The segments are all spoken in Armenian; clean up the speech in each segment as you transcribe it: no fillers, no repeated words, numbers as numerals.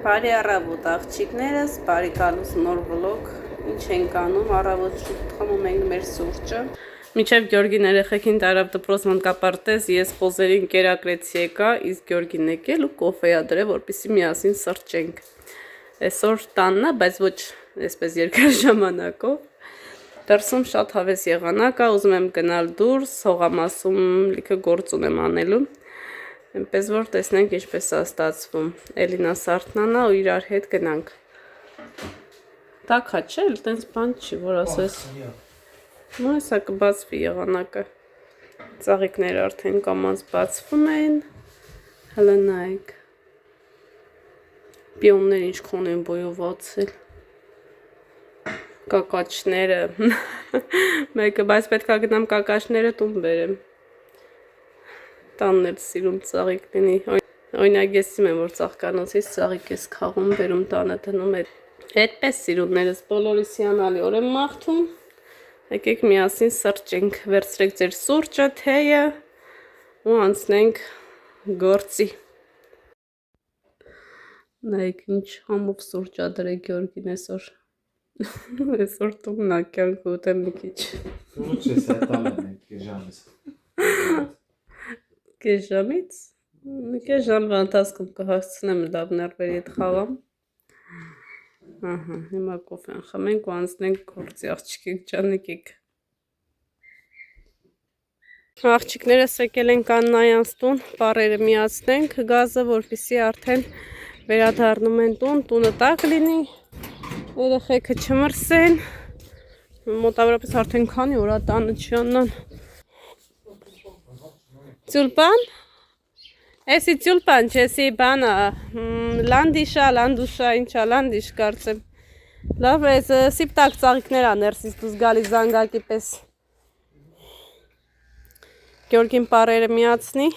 Բարի առավոտ աղջիկներս, բարի գալուս նոր վլոգ, ինչ ենք անում, առավոտ շուտ խմում ենք մեր սուրճը։ Մինչև Գյորգին երեխեքին տարավ դպրոց մանկապարտեզ, ես խոզերին կերակրեցի եկա, իսկ Գյորգին եկել ու կոֆեյա դրել, որպեսզի միասին սրճենք։ Այսօր տանն է, բայց ոչ այսպես երկար ժամանակով։ Դրսում շատ հավես եղանակ է, ուզում եմ գնալ դուրս, հողամասում լիքը գործ ունեմ անելու։ Այնպես որ տեսնենք ինչպես է ստացվում։ Էլինա Սարթնանա ու իրար հետ գնանք։ Տաք է, չէ՞, այտենց բան չի, որ ասես։ Նո, հեսա կբացվի եղանակը։ Ծաղիկները արդեն կամած բացվում են։ Հələ նայեք։ Պիոններ ինչքան են բոյովացել։ Կակաչները։ Մեկը, բայց պետք է գնամ կակաչները տուն բերեմ։ Տանն էլ սիրում ծաղիկ լինի, օրինակ ես իմ եմ, որ ծաղկանոցից ծաղիկ ես քաղում, բերում տանը դնում է։ Այդպես սիրուններս բոլորիս հիանալի օր եմ մաղթում, եկեք միասին սրճենք, վերցրեք ձեր սուրճը, թեյը ու անցնենք գործի։ Նայեք ինչ համով սուրճ ա դրել Գյորգին այսօր։ Այսօր տունն ա կյանք ուտեմ մի քիչ։ Սուրճ ես հետալ եմ կեժամից։ Կեժամից։ Կես ժամվա ընթացքում կհասցնեմ լավ ներվերի հետ խաղամ։ Ահա, հիմա կոֆեն խմենք ու անցնենք գործի, աղջիկեք ջանիկեք։ Աղջիկներս եկել են Կաննայանց տուն, պարերը միացնենք գազը, որպեսզի արդեն վերադառնում են տուն, տունը տաք լինի, երեխեքը չմրսեն, մոտավորապես արդեն քանի օր ա տանը չյանան։ Տյուլպան։ Էսի տյուլպան չէ, էսի բանը լանդիշա, լանդուշա, ինչա լանդիշ կարծեմ։ Լավ, այս սիպտակ ծաղիկներ ա ներսից դուս գալի զանգակի պես։ Գյորգին պարերը միացնի,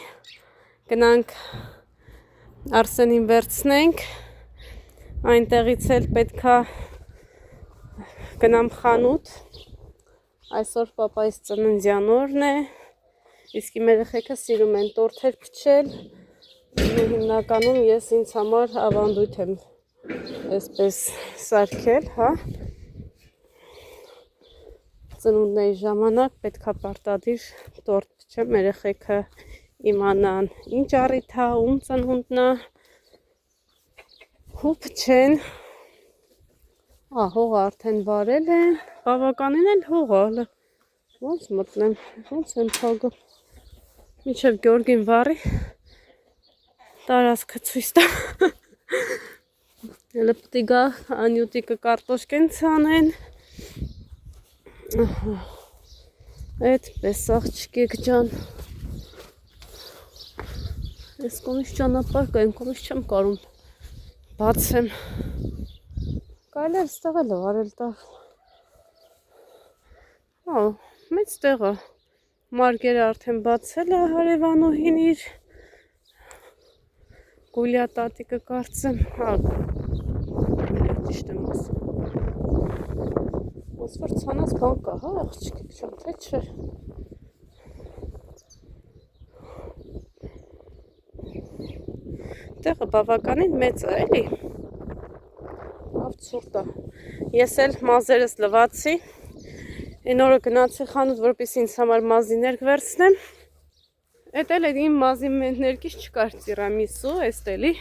գնանք Արսենին վերցնենք, այնտեղից էլ պետքա գնամ խանութ, այսօր պապայիս ծննդյան օրն է, իսկ իմ երեխեքը սիրում են տորթեր փչել, հիմնականում ես ինձ համար ավանդույթ եմ այսպես սարքել, հա։ Ծնունդների ժամանակ պետքա պարտադիր տորթ փչեմ, երեխեքը իմանան ինչ առիթ ա, ում ծնունդն ա, ու փչեն։ Հողը արդեն վարել են, բավականին էլ հող ա, ոնց մտնեմ, ոնց եմ փագը։ Մինչև Գյորգին վարի, տարածքը ցույց տա։ Հələ պիտի գա Անյուտիկը կարտոշկեն ցանեն։ Այդպես աղջիկեք ջան։ Այս կողմից ճանապարհ կա, այն կողմից չեմ կարում բացեմ։ Կարելի է ստեղ էլ վարել տավ։ Հա, մեծ տեղ ա։ Մարգերը արդեն բացել է հարևանուհին իր Գուլիա տատիկը կարծեմ, հա, ճիշտ եմ ասում։ Ոնց որ ցանած բան կա, հա, աղջիկեք ջան, թե չէ։ Տեղը բավականին մեծ է, էլի։ Լավ ցուրտ ա։ Ես էլ մազերս լվացի։ Այն օրը գնացի խանութ, որպեսզի ինձ համար մազիներ վերցնեմ։ Էդ էլ իմ մազի ներկից չկար տիրամիսու, էստ էլի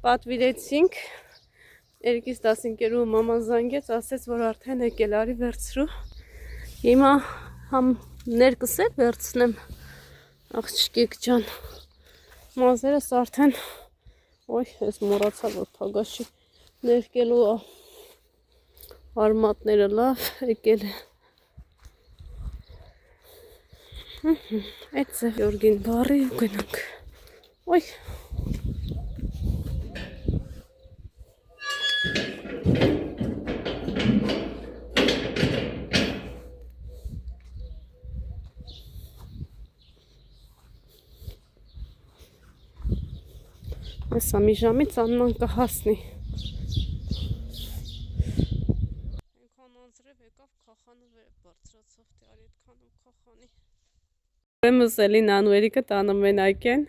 պատվիրեցինք։ 2-15 մաման զանգեց, ասեց, որ արդեն եկել, արի վերցրու։ Հիմա համ ներկս էլ վերցնեմ, աղջիկեք ջան։ Մազերս արդեն, ոյ, ես մոռացա, որ փագաշի ներկելու ա։ Արմատները լավ եկել է։ Այդ է Գյորգին բարի ու գնանք։ Ոյ։ Այսա մի ժամից Աննան կհասնի։ Ուրեմն Էլինան ու Էրիկը տանը մենակ են։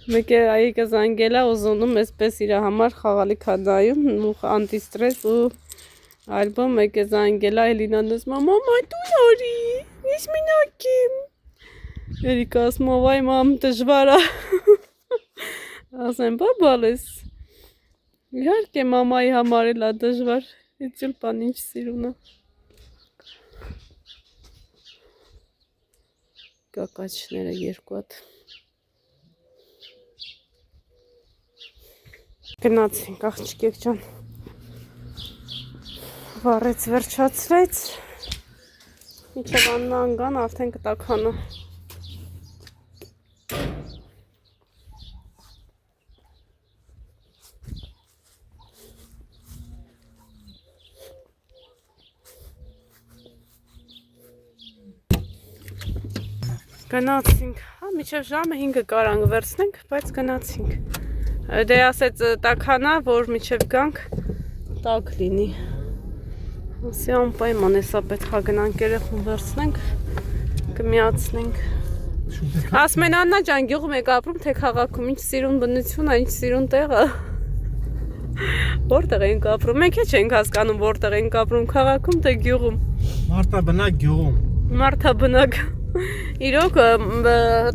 Մեկ է այիկը զանգել է ուզում էսպես իր համար խաղալիք ա նայում ու անտիստրես ու ալբոմ մեկ է զանգել է Էլինան ասում մամա դու նորի ես մենակ եմ Երիկա ասում վայ մամ դժվար է ասեմ բաբալես իհարկե մամայի համար էլ է դժվար Իծել բան ինչ սիրուն է Կակաչները երկու հատ Գնացինք աղջիկեք ջան Վառեց վերջացրեց Մինչև Աննա անգան արդեն կտականը Գնացինք, միջև ժամը 5-ը կարանք վերցնենք, բայց գնացինք Դե ասեց տաքանա, որ միջև գանք տակ լինի Ասի անպայման էսա պետք է գնանք երեխուն վերցնենք, կմիացնենք Ասում են Աննա ջան գյուղում եք ապրում, թե քաղաքում, ինչ սիրուն բնություն է, ինչ սիրուն տեղ է Որտեղ ենք ապրում, մենք է չենք հասկանում որտեղ ենք ապրում, քաղաքում, թե գյուղում Մարդաբնակ գյուղում Մարդաբնակ Իրոք,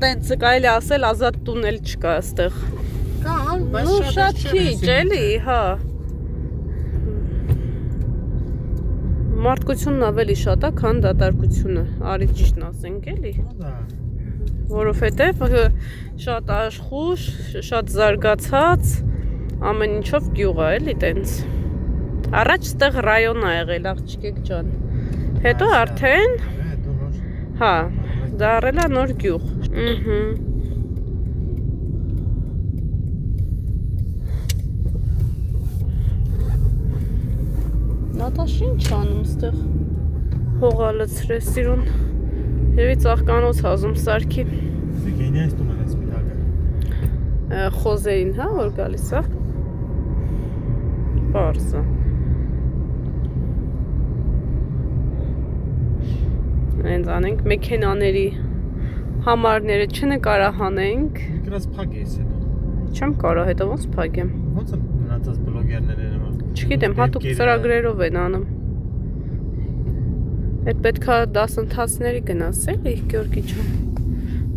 տենց կարելի ասել ազատ տուն էլ չկա այստեղ Կան, բայց շատ քիչ էլի, հա Մարդկությունն ավելի շատ է, քան դատարկությունը, արի ճիշտն ասենք էլի Որովհետև շատ աշխուժ, շատ զարգացած, ամեն ինչով գյուղ է էլի տենց Առաջ ստեղ ռայոն է եղել, աղջիկեք ջան Հետո արդեն, հա, դարել է նոր գյուղ Նատաշ ինչ անում ստեղ հողա լցրես սիրուն Եվի ծաղկանոց հազում սարքի Գենյայս տուն են սպիտակը Խոզերին, հա, որ գալիս է Պարզը Հենց անենք մեքենաների համարները չնկարահանենք Գրած փակ ես հետո Չեմ կարա հետո ոնց փակեմ Ոնց են մնացած բլոգերները նման Չգիտեմ, հատուկ ծրագրերով են անում Այդ պետքա դասընթացների գնաս էլի Գյորգի ջան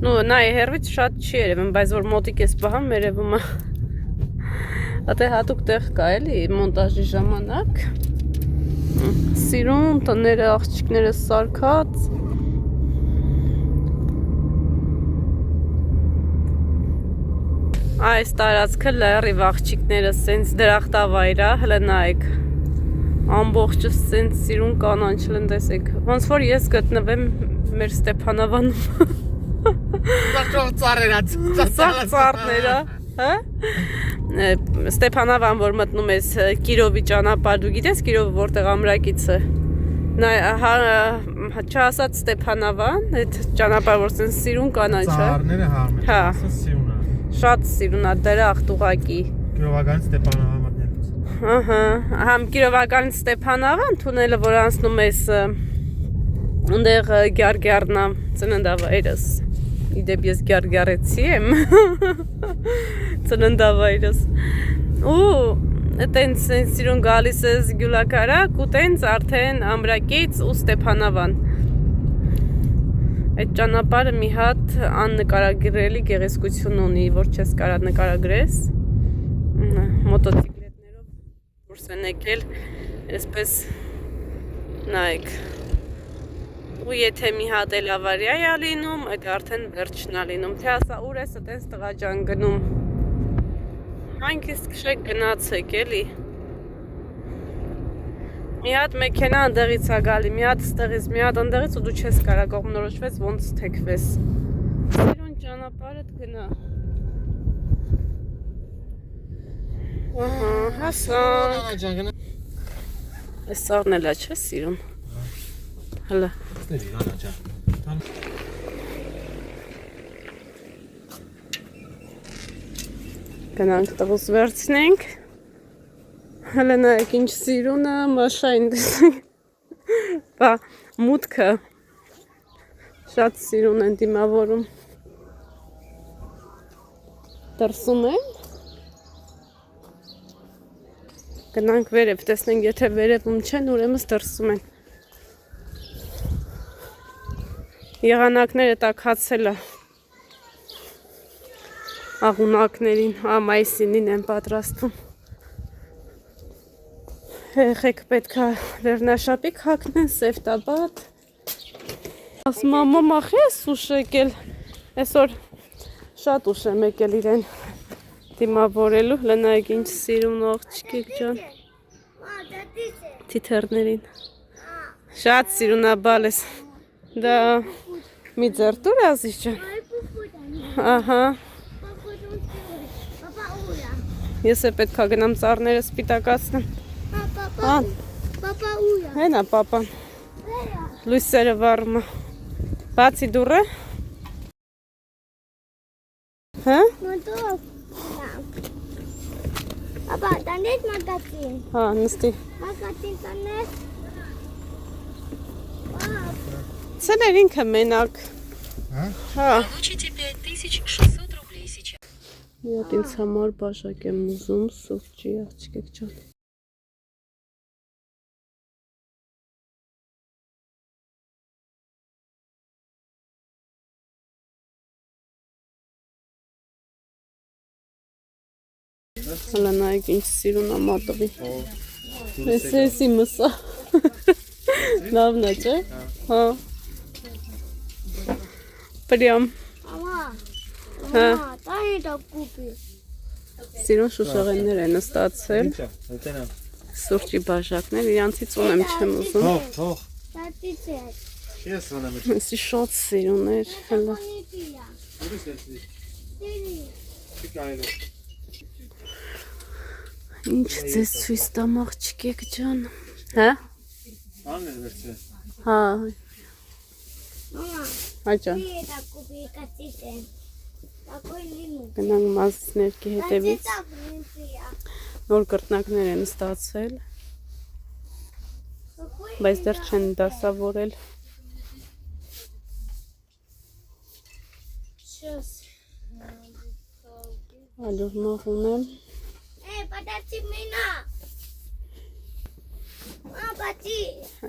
Նու նայ հերվից շատ չի երևում, բայց որ մոտիկ ես պահամ երևում է Ատե հատուկ տեղ կա էլի մոնտաժի ժամանակ Սիրուն տները աղջիկները սարքած Այս տարածքը լեռի աղջիկները սենց դրախտավայր է, հլը նայեք Ամբողջը սենց սիրուն կանանչ լն տեսեք Ոնց որ ես գտնվեմ մեր Ստեփանավանում Սաղ ծառները Ստեփանավան, որ մտնում ես Կիրովի ճանապարհ, դու գիտես Կիրովը որտեղ ամրակից է Չասած Ստեփանավան, այդ ճանապարհ, որ սենց սիրուն կանանչ է Ծառները հարմեն, ասած սիրուն է Շատ սիրուն է դրախտ ուղակի Կիրովական Ստեփանավան մտնելուց Ահա, համ Կիրովական Ստեփանավան, թունելը, որ անցնում ես Ունդեղ գյարգյարնա ծննդավայրս Իդեպ ես գյարգյարեցի եմ Ծննդավայրս Ու տենց սիրուն գալիս ես գյուլակարակ ու տենց արդեն ամրակից ու Ստեփանավան Այդ ճանապարհը մի հատ աննկարագրելի գեղեցկություն ունի, որ չես կարա նկարագրես Մոտոցիկլետներով դուրս են եկել Այսպես նայեք Ու եթե մի հատ էլ ավարիա է լինում, այդ արդեն վերջն է լինում Թե ասա ուր ես տենց տղա ջան գնում Հանքիստ քշեք գնացեք էլի Մի հատ մեքենա ընդեղից է գալի, մի հատ ստեղից, մի հատ ընդեղից ու դու չես կարա կողմնորոշվես ոնց թեքվես Սիրուն ճանապարհդ գնա Ահա, հասանք Այս սառն էլ է չէ սիրուն Հլը Գնանք տղուս վերցնենք Հլը նայեք ինչ սիրուն է, մաշայն տեսնենք Բա մուտքը Շատ սիրուն են դիմավորում Դրսում են։ Գնանք վերև, տեսնենք, եթե վերևում չեն, ուրեմն դրսում են։ Եղանակները տաքացել է։ Աղունակներին, մայիսին են պատրաստվում։ Երեխեք պետք է վերնաշապիկ հագնեն, սեֆտաբադ։ Ասում մամա խես ուշ եկել, այսօր շատ ուշ եմ եկել իրեն դիմավորելու, լնայք ինչ սիրուն աղջկիկ ջան, թիթերներին, շատ սիրունաբալ ես, դա մի ձերտուր ազիս ջան, ահա, ես է պետք է գնամ ծառները սպիտակացնեմ, հենա պապան, լույսերը վառում է, բացի դուրը, հա? Ապա, տանես մագազին։ Հա, նստի։ Մագազին տանես։ Ցելեր ինքը մենակ։ Հա։ Получите 5600 рублей сейчас. Միոտ ինձ համար բաժակ եմ ուզում, սուրճի աղջկեք ջան։ Հələ նայեք ինչ սիրուն է մատովի։ Էսի մսա։ Լավն է, չէ՞։ Հա։ Պրյամ։ Մամա, տանի դա կուպի։ Սիրուն շուշաղեններ են ստացել։ Սուրճի բաժակներ, իրանցից ունեմ չեմ ուզում։ Թող։ Տատից է։ Ես ունեմ։ Էսի շատ սիրուն էր, հələ։ Ինչ ձեզ ցույց տամ աղջկեք ջան։ Հա։ Աններ վերցրել։ Հա։ Մամա, Այ ջան։ դա կուպի կացից է։ Տակոյ լինու։ Գնանք մազներքի հետևից։ Նոր կրտնակներ են ստացել, բայց դեռ չեն դասավորել։ Ալյուր մաղուն եմ։ Պատացի մենա։ Պատի։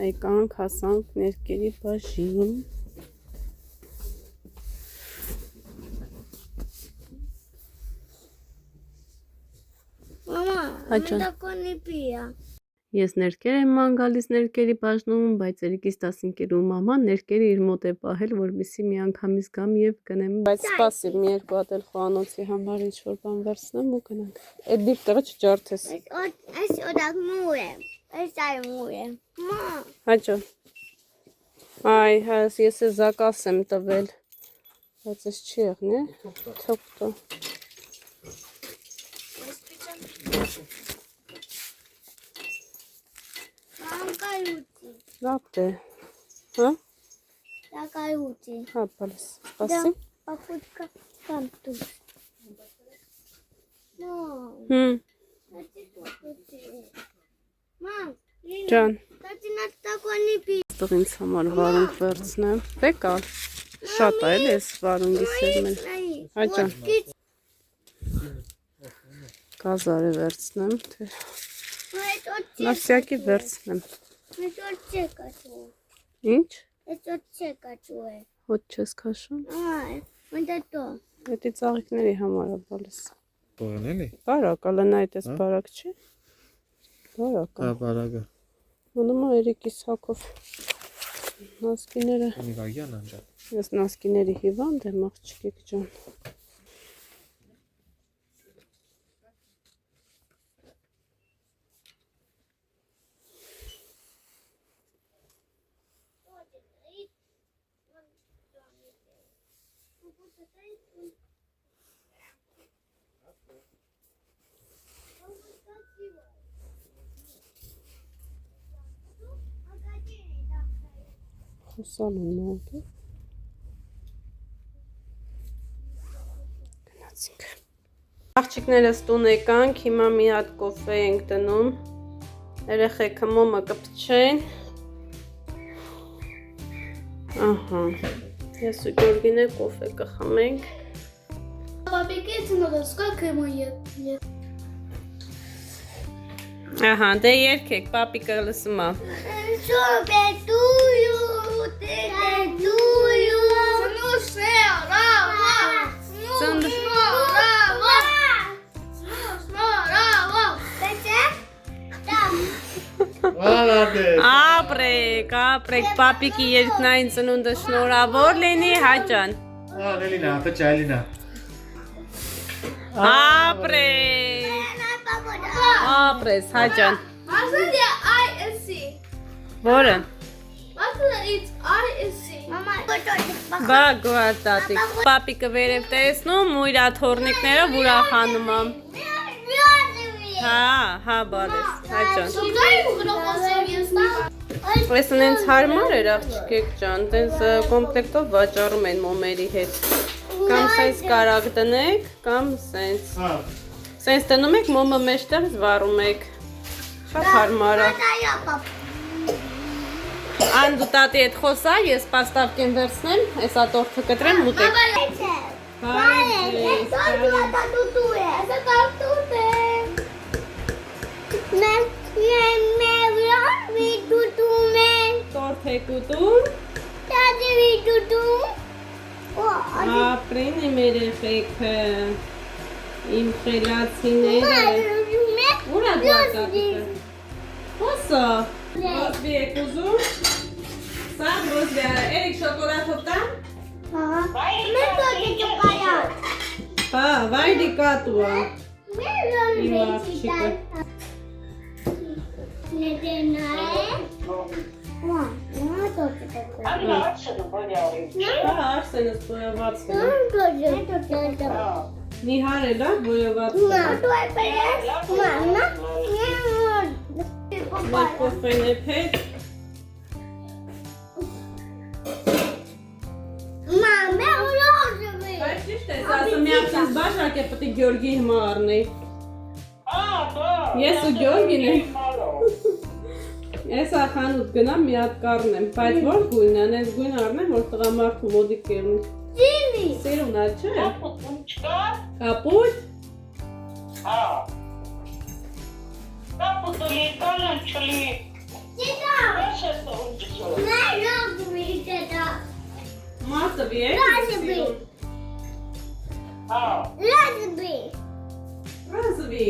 Այկանք հասանք ներկերի բաժին։ Մամա, Հաճա։ դա կոնի պիա։ Ես ներկեր եմ ման գալիս ներկերի բաժնում, բայց երիկից 15-րու մաման ներկերը իր մոտ է պահել, որպեսզի մի անգամից գամ եւ գնեմ, բայց սպասի մի երկու հատ էլ խոհանոցի համար ինչ-որ բան վերցնեմ ու գնանք։ Այդ դիպ տեղը չջարդես։ Այս օդակ մու է։ Այս այ մու է։ Մա։ Հաճո։ Այ, ես է զակաս եմ տվել, բայց ես չի եղնի, թոկտո։ Լապտ է, հա? Տակայուտի։ Հա, բալես, սպասի։ Պապուտկա կամտուս։ Նո։ Մամ, Ջան, տատինա տակոնի պի։ ստեղ ինձ համար վարունգ վերցնեմ, տեկալ, շատ է էլ ես վարունգի սերմ են, հա ջան, կազար է վերցնեմ, նասյակի վերցնեմ, Ես ոտ չե կաչու։ ինչ, Ես ոտ չե կաչու է։ հոտ չես կաշում, Այ, ոնտե տո։ հետի ծաղիքների համար է բալես, Բողն էլի։ բարակ, ալեն այդ ես բարակ չի, բարակ, Հա, բարագա։ մնում է երիկիս հակով, նասկիները, Նիվագյան անջա։ ես նասկիների հիվանդ եմ աղջկեք ջան, խոսալ եմ նայդու, գնացինք, աղջիկներս տուն եկանք, հիմա մի հատ կոֆե ենք դնում, երեխեքը մոմը կպչեն, ահա, ես ու Գյորգին է կոֆե կխմենք, Պապիկի ծնողս կա մոյը։ Ահա, դե երկեք, պապիկը լսում է։ Շոպե տույու, տույու, սնուսներա, Ապրեք, պապիկի երկնային ծնունդը շնորհավոր լինի, Հաջան։ Լելինա, պեչա, Լելինա։ Ապրես, Հաջան։ Ասլիա ISC։ Որը։ Ասլիա it's ISC։ Մամա, Բա գուարտատիկ։ Պապիկը վերև տեսնում ու իր թորնիկներով ուրախանում է։ Հա, բալես, Հաջան։ Այս նենց հարմար էր աղջիկեք ջան, տենց կոմպլեկտով վաճառում են մոմերի հետ։ Կամ սենց կարակ դնեք, կամ սենց։ Սենց դնում եք, մոմը մեջտեղ զվարում եք։ Շատ հարմար է։ Ան դու տատի հետ խոսա, ես պաստավկեն վերցնեմ, եսա տորթը կտրեմ, մուտեք։ Տորթ եք ուտում։ Ապրեն իմ երեխեքը, իմ խելացիները։ Ուրա գուարտատիկը։ Հոսա։ Ռոզբի եք ուզում։ Սա ռոզբի արա, երիք շոկոլադով տամ։ Հա, վայդի կատու է։ Իմ աղջիկը։ Հա, Արսենս բոյաված է։ Նիհար էլ է բոյաված է։ Մեկ կոֆեն է պետ։ Բայց ճիշտ ես, ասը միապսիս բաշակ է պտի գյորգի հիմա արնեի։ Ես ու գյորգին եմ։ Ես ախանուտ գնամ մի հատ կառնեմ, բայց որ գույն, անես գույն արնեմ, որ տղամարդու մոդիկ կերնի։ Սիրուն ա չէ։ Կապույտ։ Մարտը վի է։ Ռազվի։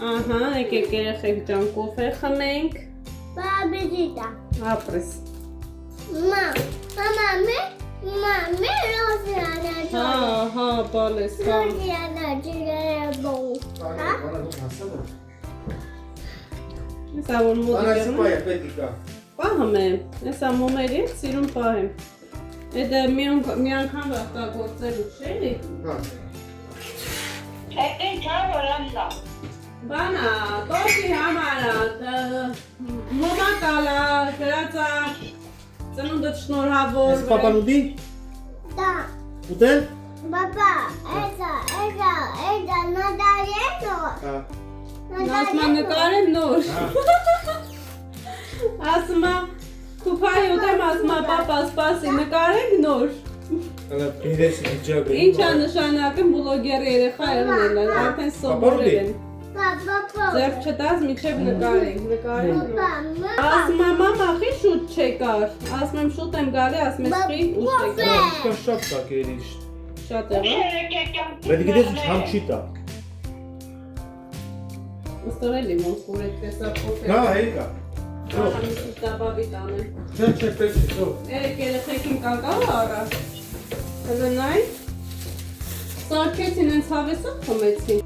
Ահա, եկեք երեխեք ջան կոֆե խմենք։ Ապրես։ Հա, բալես, հա։ Եսա որ մոդիկ եմ։ Պահում եմ, եսա մոմերի հետ սիրում պահեմ։ Էդը մի անգամ վաղտագործելու չէ՞լի։ Բանա, տորտի համարա, մոմա կալա, գրածա, ծնունդդ շնորհավոր։ Ես պապան ուտի։ Ուտել։ Papa, esa, Natalia. Ասմա նկարեմ նոր։ Ասմա քուփայի ուտեմ, ասմա պապա սպասի նկարենք նոր։ Ալա պիրես հիջաբը։ Ինչ է նշանակում բլոգեր երեխա եղնել են, արդեն սովորել են։ Ձեռք չտաս միջև նկարենք։ Ասմա մամա խի շուտ չեկար, ասում եմ շուտ եմ գալի, ասում ես խի ուշ եկար։ Շատ տակերի Շատ է, Բայց գիտես ինչ համ չի տա։ Ստորելի ոնց որ այդ տեսա փոքր։ Հա, հեկա։ Ահա տաբավի տանեմ։ Չէ, պես չէ։ Երեք երեխեքին կակավը արա։ Հզնայ։ Սարքեցին հենց հավեսով խմեցին։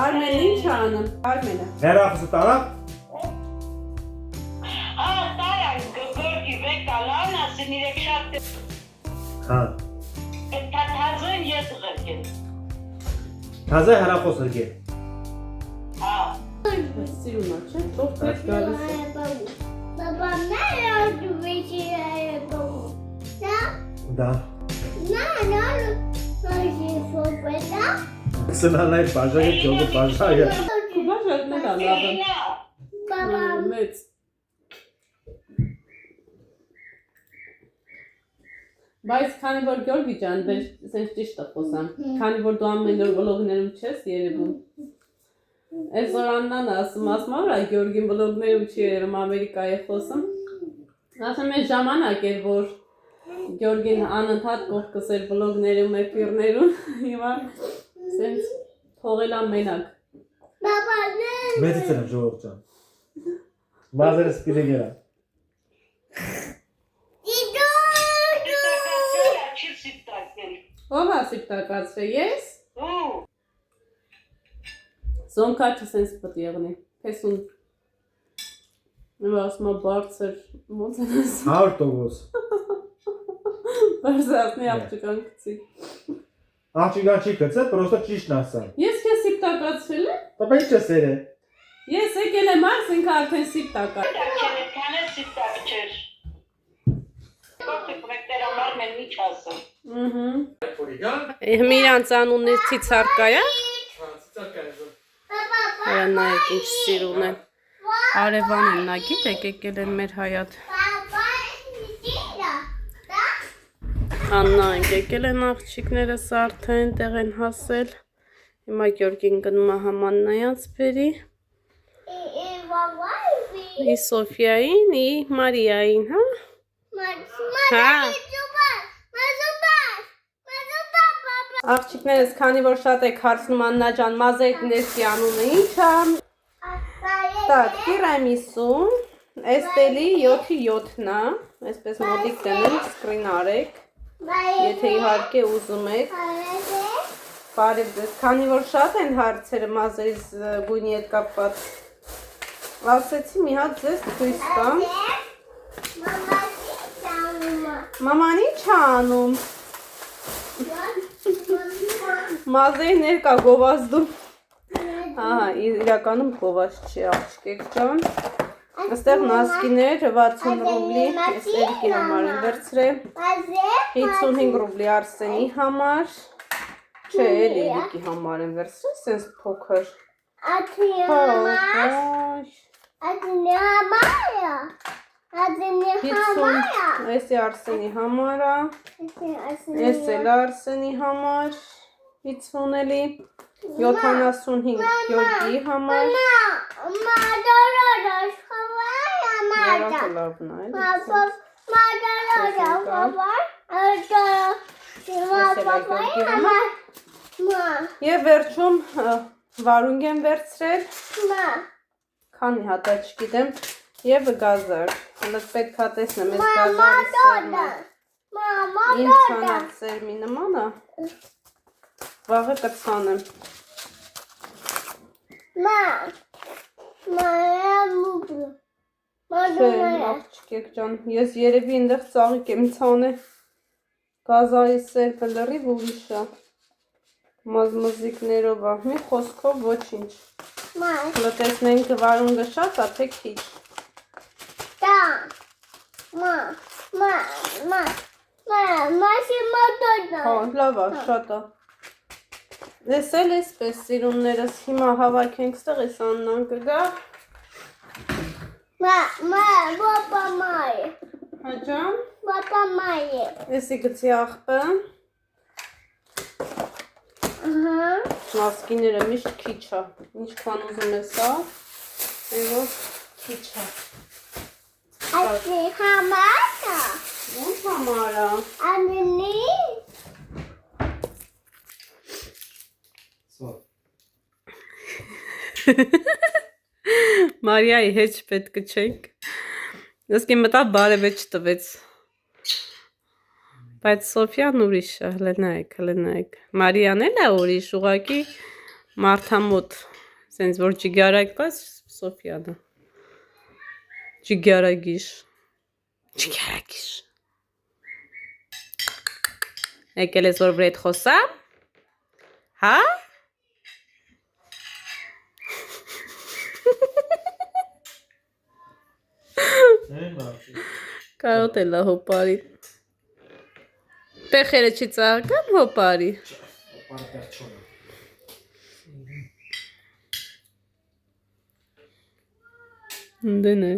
Արմեն ինչ անեմ, Արմենը։ Հերախսը տարա։ Հա։ Թազե հրախոս ըրգե։ Սիրում է, չէ՞, տող տեղ գալիս է։ Papa, no, tu veci no? Da. No, si può quella? Սնան այդ բաժակը ճոգը բաժակը։ Քուբաժը մեր ալավը։ Papa, Մեծ։ Բայց քանի որ Գյորգի ջան, ասենք ճիշտ է խոսամ, քանի որ դու ամեն օր վլոգներում չես երևում։ Այսօր Աննան ասում արա Գյորգին վլոգներում չի երևում, Ամերիկայի խոսում։ Ասում եմ ժամանակ էր, որ Գյորգին անընդհատ կողքս էր վլոգներում, էֆիրներում, հիմա ասենց թողել եմ մենակ։ Մեծից եմ ժողով ջան։ Մազերս պիրեգերա։ Ով է սիպտակացրել, ես։ Զոմքաչը սենց պտ եղնի, պեսուն։ Նվա ասում է բարձր, ոնց են ասում։ 100%։ Բարձրացնի աղջիկան կծի։ Աղջիկան չի կծել, պրոստը ճիշտն ասա։ Ես քեզ սիպտակացրել եմ։ Տապա ինչ ես էր է։ Ես եկել եմ արս, ինքը արդեն սիպտակա։ Միրանց անունից ցիցարկա է։ Արա նայեք ինչ սիրուն է։ Արևան են նա գիտեք եկել են մեր հայատ։ Աննա ենք եկել են աղջիկներս արդեն տեղ են հասել։ Հիմա Գյորգին գնում է Համաննայանց բերի։ Ի Սոֆիային, ի Մարիային, հա։ Աղջիկներս, քանի որ շատ եք հարցնում Աննա ջան, մազերքներսի անունը ինչ է։ Так, տիրամիսու, էստելի 7-7-ն է, այսպես մոտիկ դնեմ, սկրին արեք, եթե իհարկե ուզում եք։ Բարև ձեզ, քանի որ շատ են հարցերը մազերից գույնի հետ կապված, ասեցի մի հատ ձեզ թույս տամ։ Մաման ինչ է անում։ Մազերի ներկա գովազդում։ Ահա, իրականում գովազդ չի աղջիկ ջան։ Այստեղ նասկիներ 60 ռուբլի, ես Էրիկի համար եմ վերցրել, 55 ռուբլի Արսենի համար, չէ, Էրիկի համար եմ վերցրել, սենց փոքր։ Էսի Արսենի համար է, ես էլ Արսենի համար, 50 էլի, 75 Գյորգի համար, Եվ վերջում վարունգ եմ վերցրել, քանի հատ է չգիտեմ, և գազար, հլըք պետք է տեսնեմ, ես գազարի սերմը, ինձ հանած սերմի նման է, վաղը կծանեմ։ Չէ, աղջիկ ջան, ես երևի ինտեղ ծաղիկ եմ ցանել, գազարի սերմը լրիվ ուրիշ է, մազմզիկներով է, մի խոսքով ոչինչ, լտեսնենք վարունգը շատ է, թե քիչ։ Լավ է, շատ է։ Ես էլ էսպես սիրուններս հիմա հավաքենք ստեղ ես Աննան կգա։ Հաջան։ Եսի գցի աղբը։ Մասկիները միշտ քիչ է, ինչքան ուզում ես սա, եվով քիչ է։ Այսի համար է։ Ոնց համար է։ Աննի։ Մարիայի հետ պետք չենք։ Ոսկի մտավ բարև չտվեց։ Բայց Սոֆիան ուրիշ է, հլենայք։ Մարիան էլ է ուրիշ, ուղղակի մարդամոտ, սենց որ ջիգարակ կաս Սոֆիանը։ Ջիգարագիշ։ Եկել ես որ վրետ խոսամ։ Հա։ Կարոտ էլա հոպարի։ Տեխերը չի ծաղկան հոպարի։ Դեն է։